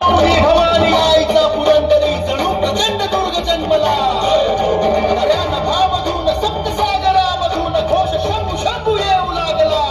श्री भवानी आईचा पुरंदरी जणू प्रचंड दुर्ग जन्मला. नऱ्यानं भावधून सप्तसागरामधून घोष शंभू शंभू येऊ लागला.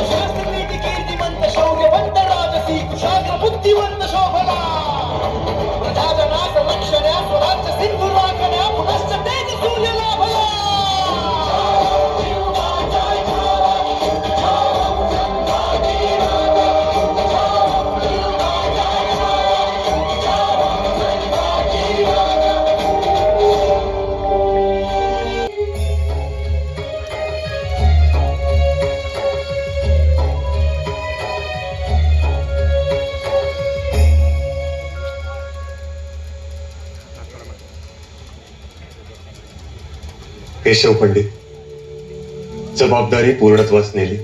शास्त्रनीती कीर्तिमंत शौर्यवंत राजसी कुशाग्र बुद्धिवंत शोभला. प्रजाजनास रक्षण्या स्वराज्य सिंधू राखण्या पुनश्च तेज सूर्य लाभला. केशव पंडित जबाबदारी पूर्णत्वास नेली.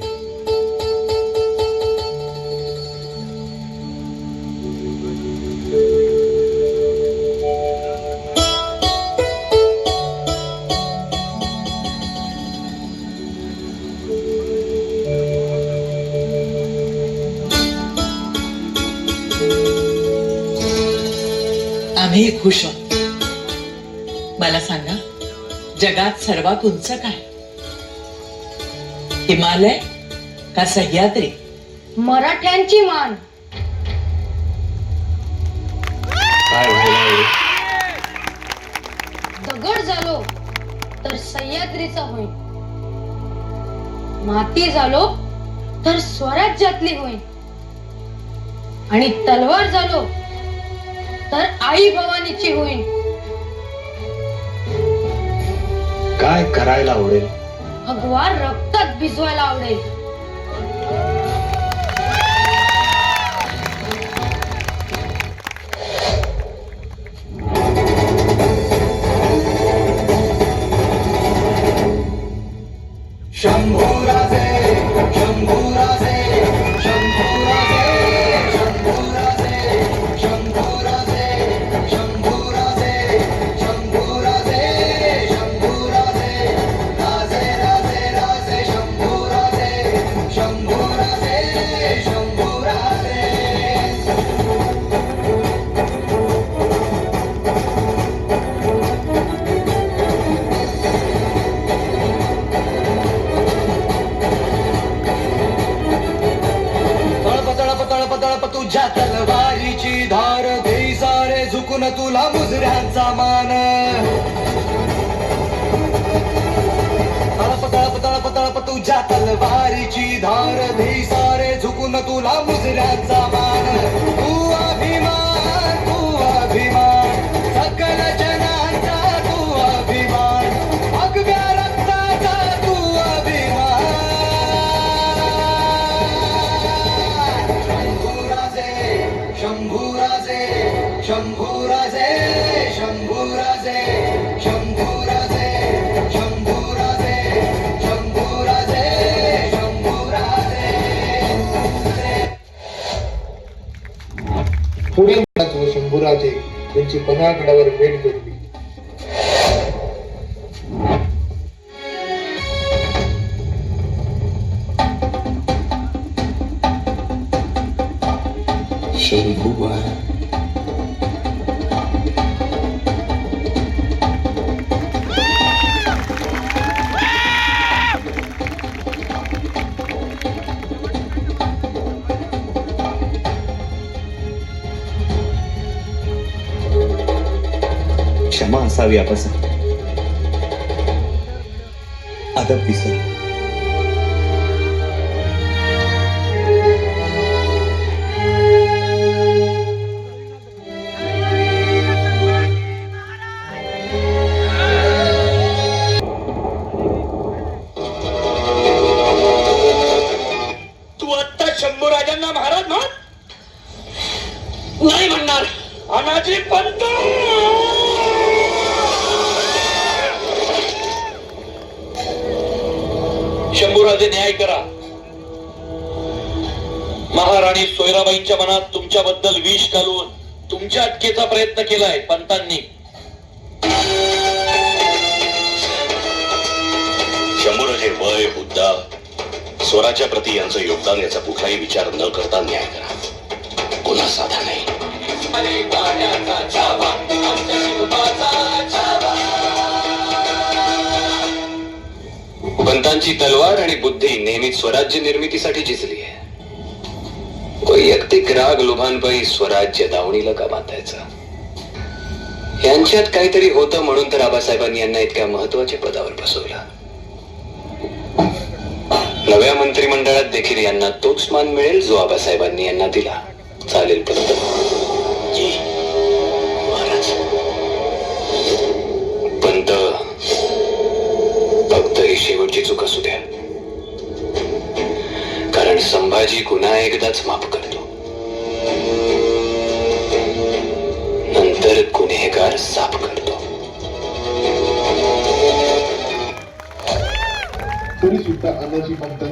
आम्ही खुश आहोत. मला सांगा, जगात सर्वात उंच काय? हिमालय का सह्याद्री? मराठ्यांची मान. काय व्हायला एवढे? दगड झालो तर सह्याद्रीचा होईल, माती झालो तर स्वराज्यातली होईल, आणि तलवार झालो तर आई भवानीची होईल. काय करायला आवडेल? भगवा रक्तात भिजवायला आवडेल. शंभूराजे शंभूराजे शंभूराजे शंभूराजे शंभूराजे शंभूराजे शंभूराजे शंभूराजे राजे राजे राजे शंभूराजे शंभूराजे शंभूराजे. तुझ्या तलवारीची धार देई सारे झुकून तुला मुजऱ्यांचा मान. तळप तळप तळप तळप तुझ्या तलवारीची धार देई सारे झुकून तुला मुजऱ्यांचा मान. तू अभिमान सकल जनांचा तू अभिमान, भगव्या रक्ताचा तू अभिमान. शंभूराजे शंभूराजे शंभूराजे शंभूराजे शंभूराजे शंभूराजे शंभूराजे. पुढे शंभूराजे त्यांची पन्हागडावर भेट घेतली. शंभूबाई क्षमा असावी आपसा. अदब विसर. शंभूराजांना महाराज म्हण? नाही म्हणणार. अनाजी पंत शंभूराजे न्याय करा. महाराणी सोयराबाईंच्या मनात तुमच्याबद्दल विष घालून तुमच्या अटकेचा प्रयत्न केलाय पंतांनी. शंभूराजे वय हुद्दा स्वराच्या प्रती यांचं योगदान याचा कुठलाही विचार न करता न्याय करा. गुन्हा साधा नाही. पंतांची तलवार आणि बुद्धी नेहमी स्वराज्य निर्मितीसाठी झिजली आहे. वैयक्तिक राग लोभांपायी स्वराज्य दावणीला का बांधायचं. यांच्यात काहीतरी होतं म्हणून तर आबासाहेबांनी यांना इतक्या महत्वाच्या पदावर बसवलं. नव्या मंत्रिमंडळात देखील यांना तोच मान मिळेल जो आबासाहेबांनी यांना दिला. चालेल पंत. महाराज पंत, फक्त ही शेवटची चूक असू द्या. कारण संभाजी गुन्हा एकदाच माफ करतो, नंतर गुन्हेगार साफ करतो. तरी सुद्धा अनाजी पंत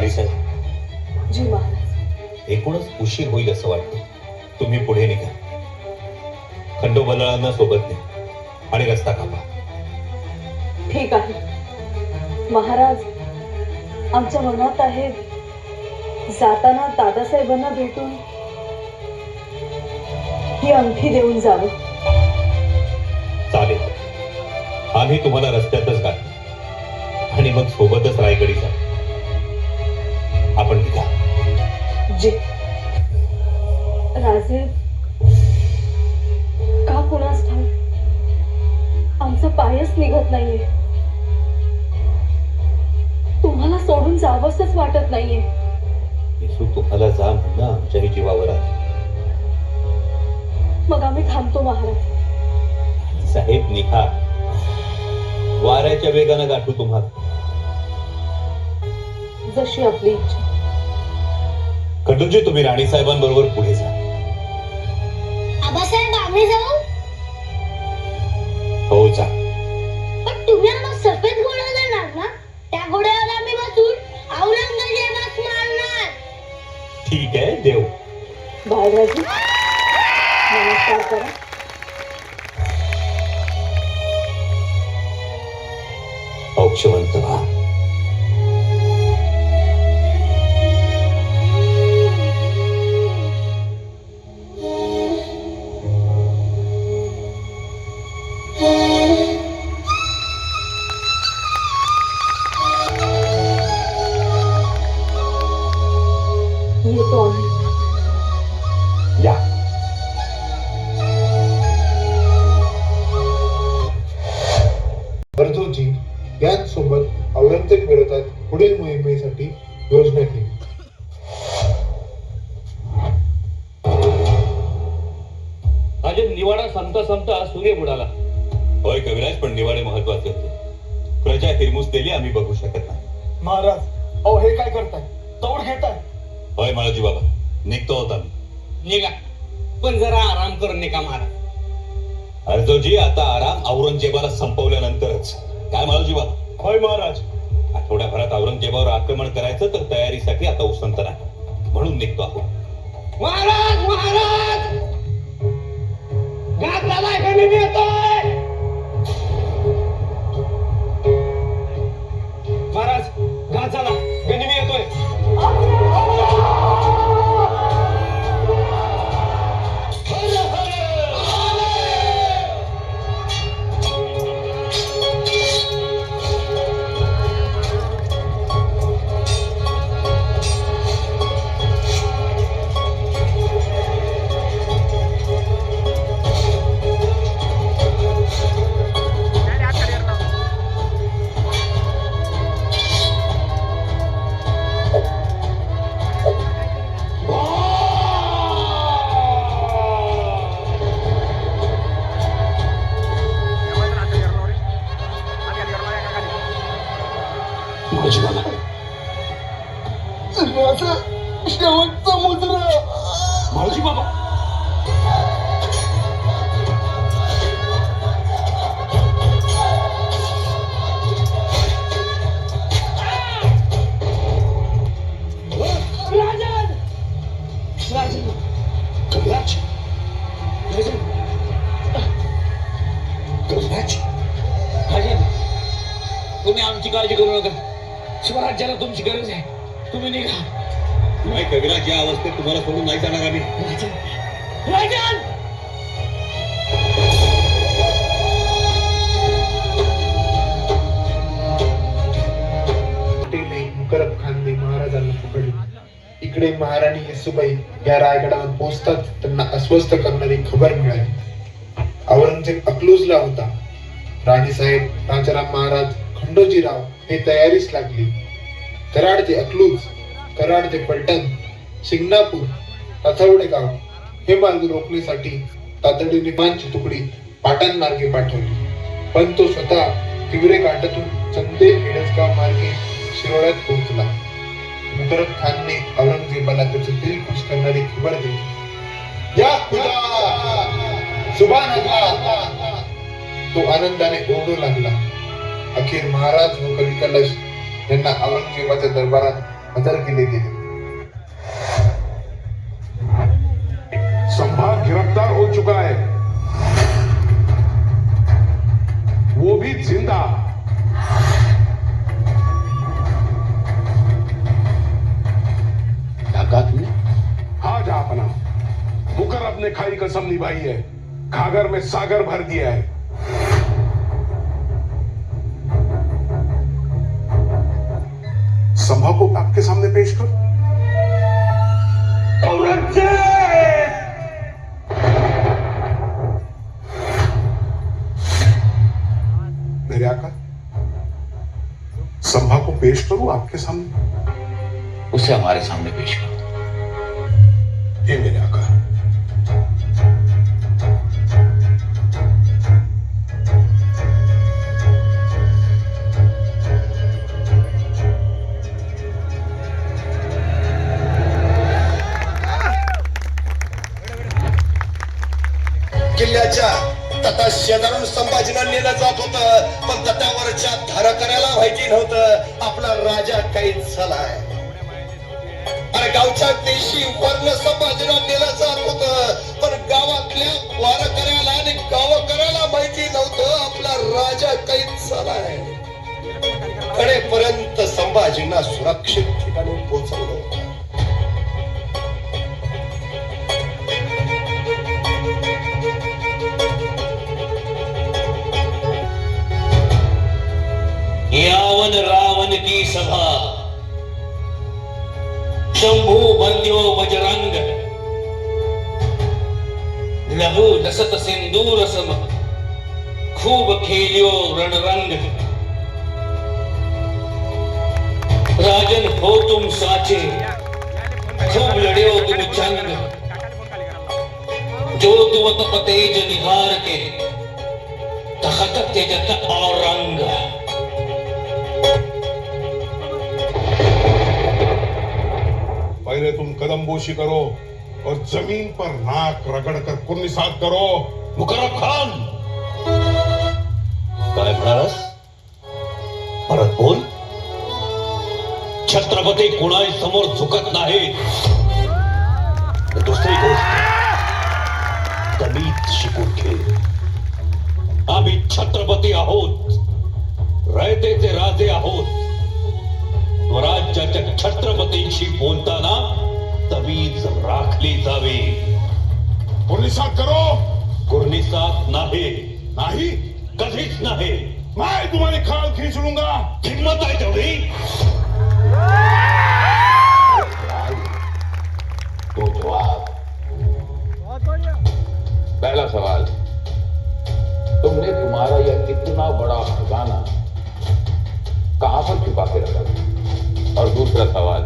राणीसाहेब, जी महाराज. एकूणच उशीर होईल असं वाटतं. तुम्ही पुढे निघा, खंडोबालांना सोबत न्या आणि रस्ता कापा. ठीक आहे महाराज. आमच्या मनात आहे जाताना दादासाहेबांना भेटून ही अंगठी देऊन जावं. चालेल, आम्ही तुम्हाला रस्त्यातच गाठू आणि मग सोबतच रायगडी जा. आपण निघा. जी. राजे का कुणास ठाऊक आमचा पायच निघत नाहीये. तुम्हाला सोडून जावंसच वाटत नाहीये. येसू तुम्हाला जा म्हणणं आमच्याही जीवावर आहे. मग आम्ही थांबतो महाराज. साहेब निघा, वाऱ्याच्या वेगानं गाठू तुम्हाला. जशी आपली इच्छा. खंडूजी, तुम्ही राणीसाहेबांबरोबर पुढे जा. आबासाहेब आम्ही जाऊ. हो जा. पण तुम्ही आम्हाला सफेद घोडा देणार ना? त्या घोड्यावर आम्ही बसून औरंगजेबास मारणार. ठीक आहे, देव. बाळराजे नमस्कार करा. औक्षवंत व्हा. येतो आम्ही. या. बर्दोजी यांसोबत औरंगजेब विरोधात पुढील मोहिमेसाठी योजना केली. अजून निवाडा संपता संपता सूर्य बुडाला. होय कविराज, पण निवाडे महत्वाचे होते. प्रजा हिरमुसलेली आम्ही बघू शकत नाही. महाराज, अहो हे काय करताय? तोड घेताय? होय माळोजी बाबा, निघतो होता मी. निघा, पण जरा आराम करून निघा महाराज. अर्जोजी, आता आराम औरंगजेबाला संपवल्यानंतरच. काय माळोजी बाबा? होय महाराज. आठवड्याभरात औरंगजेबावर आक्रमण करायचं, तर तयारीसाठी आता उसंत नाही, म्हणून निघतो आहोत. महाराज महाराज, घातला कमी येतोय. महाराज, घात झाला, गनिमी येतोय. शेवटचा मुद्रा. मावजी बाबा, राजन राजन कविराज राजन कविराज राजन, तुम्ही आमची काळजी करू नका. स्वराज्याला तुमची गरज आहे. तुम्ही निघा. नाही कविराज, या अवस्थेत तुम्हाला सोडून नाही जाणार आम्ही. राजन, मुकरब खानने महाराजांना पकडले. इकडे महाराणी येसूबाई या रायगडावर पोहोचतात त्यांना अस्वस्थ करणारी खबर मिळाली. औरंगजेब अकलूजला होता. राणीसाहेब, राजाराम महाराज, खंडोजीराव हे तयारीस लागले. कराड ते अकलूज, कराड ते पलटण, शिंगणापूर, ताथवडेगाव हे मार्ग रोखण्यासाठी तातडीने 5 तुकडी पाटणमार्गे पाठवली. पण तो स्वतः तिवरे घाटातून चंदेल हिडसगाव मार्गे शिरोड्यात पोहोचला. मुकरब खानने औरंगजेबाला त्याचे दिल खुश करणारी खबर दिली. या खुदा, सुभान अल्लाह, तो आनंदाने ओरडू लागला. अखेर महाराज व कवी कलश यांना औरंगजेबाच्या दरबारात हजर केले गेले. संभाग गिरफ्तार हो चुका है, वो भी जिंदा. ढाका तुमने? हाँ जहापना, मुकर्रब ने खाई कसम निभाई है, घाघर में सागर भर दिया है. संभव को आपके सामने पेश कर. मेरे आका, संभव को पेश करूं आपके सामने? उसे हमारे सामने पेश करो. ये मेरे आका. किल्ल्याच्या तथा शेजारून संभाजीला नेलं जात होतं, पण तटावरच्या धारकऱ्याला माहिती नव्हतं आपला राजा कैद झालाय. अरे गावच्या देशी वर्ण संभाजीला नेलं जात होतं, पण गावातल्या वारकऱ्याला आणि गावकऱ्याला माहिती नव्हतं आपला राजा कैद झालाय. कडेपर्यंत संभाजींना सुरक्षित ठिकाणी पोहोचवलं होतं. यावन रावण की सभा, शंभू बंद्यो बजरंग, लहू लसत सिंदूर सम, खूब खेलियो रणरंग. राजन हो तुम साचे, खूब लड़ियो तुम जंग, जो तुवत पतेज निहार के, तखत तेजत औरंग. पहले तुम कदमबोशी करो और जमीन पर नाक रगड़ कर कुर्निसात करो. मुकर्रब खान, काय म्हणालास? परत बोल. छत्रपती कुणाही समोर झुकत नाही. दुसरी गोष्ट, तमीच शिकून घे. आम्ही छत्रपती आहोत, रयतेचे राजे आहोत. स्वराज्याच्या छत्रपतींशी बोलताना तमीज राखली जावी. कुर्निसात करो. कुर्निसात नाही, नाही, कधीच नाही. मैं तुम्हारी खाल खींच लूंगा. हिम्मत आहे तेवढी? तो आप. पहला सवाल, तुमने तुम्हारा यह इतना बड़ा खजाना कहां पर छुपा के रखा? और दूसरा सवाल,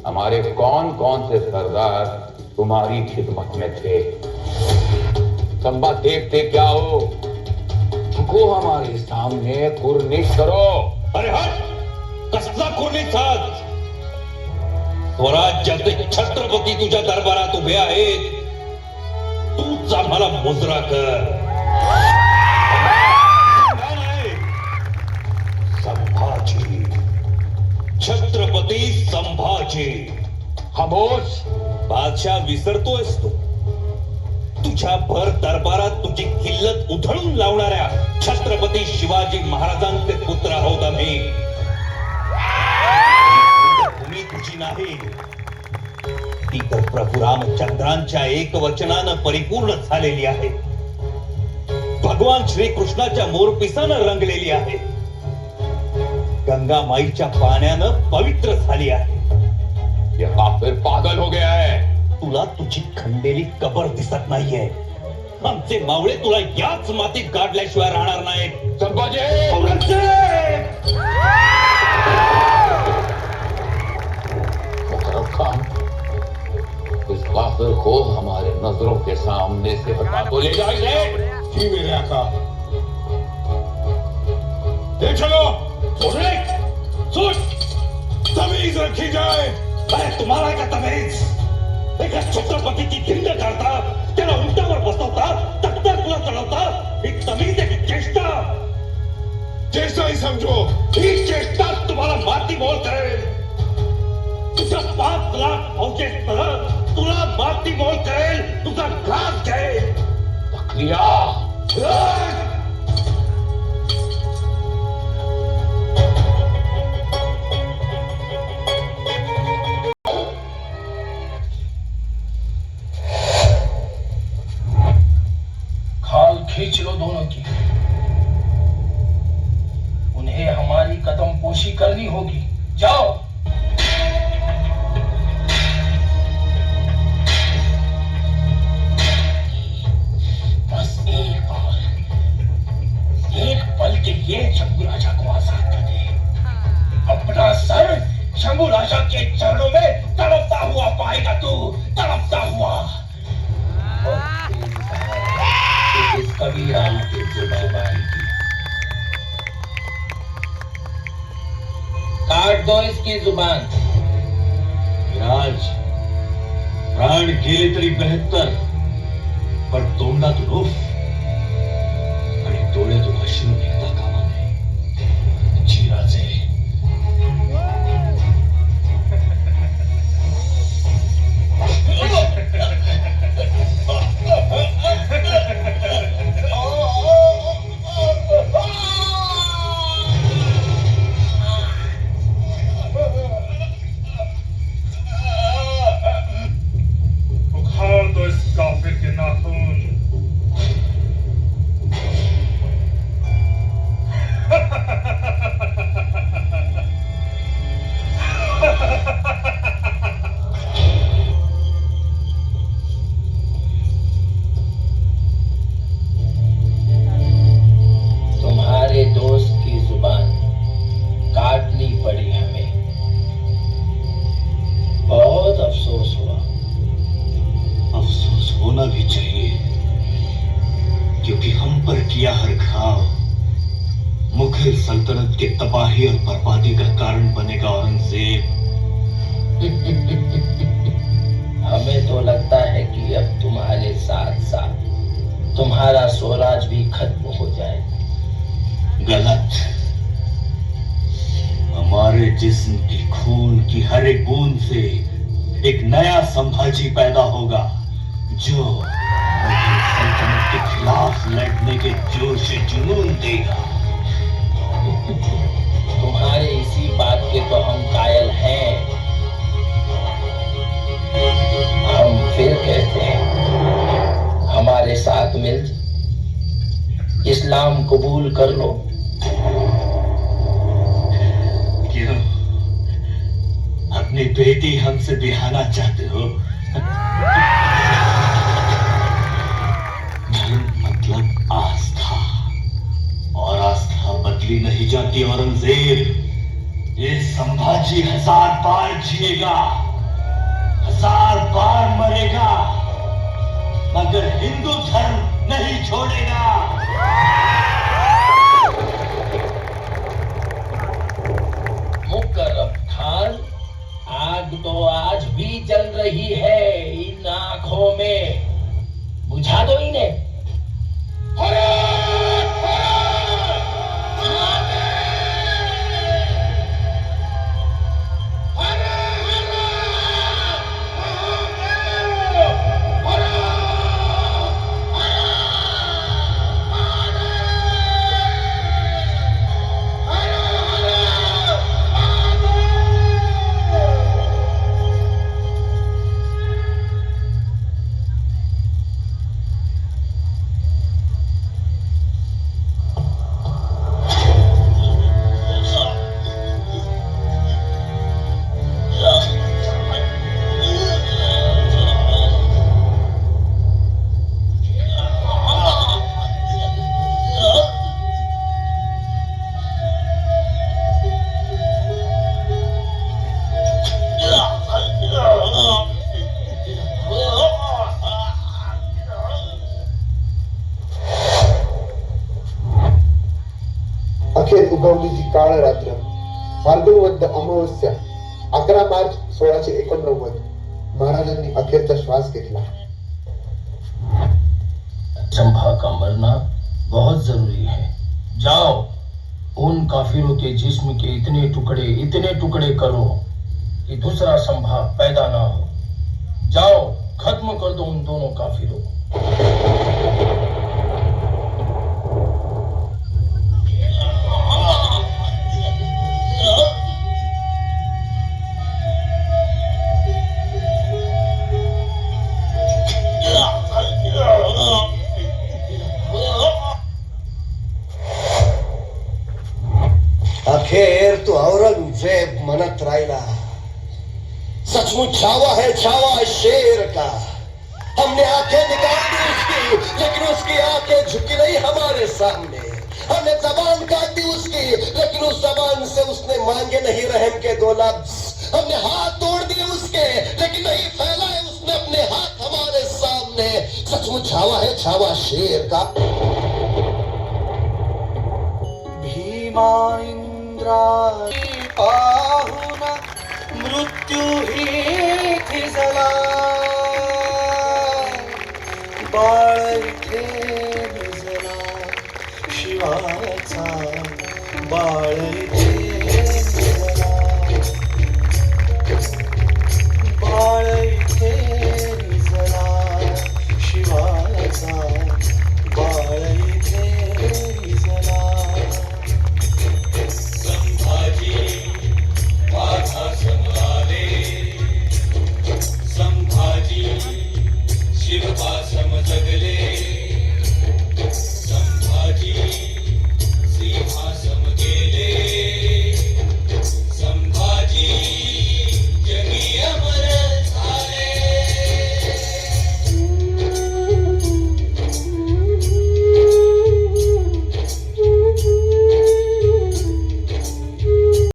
हमारे कौन कौन से सरदार तुम्हारी खिदमत में थे? संभा देखते क्या हो, को हमारे सामने कुर्निश करो. अरे हट, कसला कुर्निसात? स्वराज्याचे छत्रपती तुझ्या दरबारात उभे आहेत, तूच आम्हाला मुजरा कर. संभाजी, छत्रपती संभाजी. खामोश. बादशाह विसरतोयस तू. तुझ्या भर दरबारात तुझी किल्लत उधळून लावणाऱ्या छत्रपती शिवाजी महाराजांचे पुत्र आहोत आम्ही. भूमी तुझी नाही, ती तर प्रभू रामचंद्रांच्या एकवचनानं परिपूर्ण झालेली आहे. भगवान श्रीकृष्णाच्या मोरपिसानं रंगलेली आहे. गंगा माईच्या पाण्यानं पवित्र झाली आहे. यह काफिर पागल हो गया है. तुला तुझी खंडेली कबर दिसत नाहीये. आमचे मावळे तुला याच मातीत गाडल्याशिवाय राहणार नाहीत. संभाजी, मुकर्रब खान, इस काफिर को हमारे नजरों के सामने से हटा को ले जाइए. जी मेरे आका. ले चलो. तमीज रखी जाए. काय तुम्हाला का तमीज? एका छत्रपतीची धिंड काढता, त्याला उंटावर बसवता, तख्तातला चढवता, ही तमीज आहे की चेष्टा? चेष्टा ही समझो. ही चेष्टा तुम्हाला माती मोल करेल. तुझ्या 5 लाख फौजेसह तुला माती मोल करेल, तुझा घास घेईल. बकरिया खाल खींच लो दोनों की. उन्हें हमारी कदम पोशी करनी होगी. जाओ. बस एक पल के लिए शंभू राजा को आजाद कर दे. अपना सर शंभू राजा के चरणों में तड़पता हुआ पाएगा तू, तड़पता हुआ. इस कबीराम के जुबान की काट दो इसकी जुबान. राज प्राण गेले तरी बेहत्तर, पण तोंडातून उफ आणि डोळ्यातून अश्रू निघता कामा नये. चिराचे उखाड़ दो इस काफिर के नाखून. तुम्हारे दोस्त की जुबान काटनी पड़ी हमें. बहुत अफसोस हुआ. अफसोस होना भी चाहिए, क्योंकि हम पर किया हर घाव मुगल सल्तनत के तबाही और बर्बादी का कारण बनेगा. औरंगजेब, हमें तो लगता है कि अब तुम्हारे साथ साथ तुम्हारा स्वराज भी खत्म हो जाए. गलत. हमारे जिस्म की खून की हर एक बूंद से एक नया संभाजी पैदा होगा, जो मुगल सल्तनत के खिलाफ लड़ने के जोश जुनून देगा. तुम्हारे इसी बात के तो हम कायल हैं. हम फिर कहते हैं, हमारे साथ मिल इस्लाम कबूल कर लो. क्यों? अपनी बेटी हमसे बिहाना चाहते हो? धर्म मतलब आस्था, और आस्था बदली नहीं जाती. औरंगजेब, ये संभाजी 1000 बार जिएगा, 1000 बार मरेगा, मगर हिंदू धर्म नहीं छोड़ेगा. मुकर्रम खान, आग तो आज भी जल रही है इन आंखों में. बुझा दो इन्हें. अखेर उगवली ती काळ रात्र. फाल्गुन वद्य अमावस्या 11 मार्च 1689. महाराजांनी अखेरचा श्वास घेतला. चंपा का मरना बहुत जरूरी है. जाओ, उन काफिरों के जिस्म के इतने टुकड़े करो कि दूसरा संभा पैदा ना हो। जाओ, खत्म कर दो उन दोनों काफिरों को। अखेर तू औरंगजेब म्हणत राहिला, सचमुच छावा शेर का। हमने आंखें निकाल दी उसकी, लेकिन उसकी आंखें झुकी नहीं हमारे सामने। हमने जबान काट दी उसकी, लेकिन उस जबान से उसने मांगे नहीं रहम के 2 लफ्ज। हमने हाथ तोड़ दिए उसके, लेकिन नहीं फैलाए उसने अपने हाथ हमारे सामने। सचमुच छावा शेर का। भीमा इंद्राणी पाहुन मृत्यू ही थिजला, बाळ इथे भिजला शिवाचा, बाळ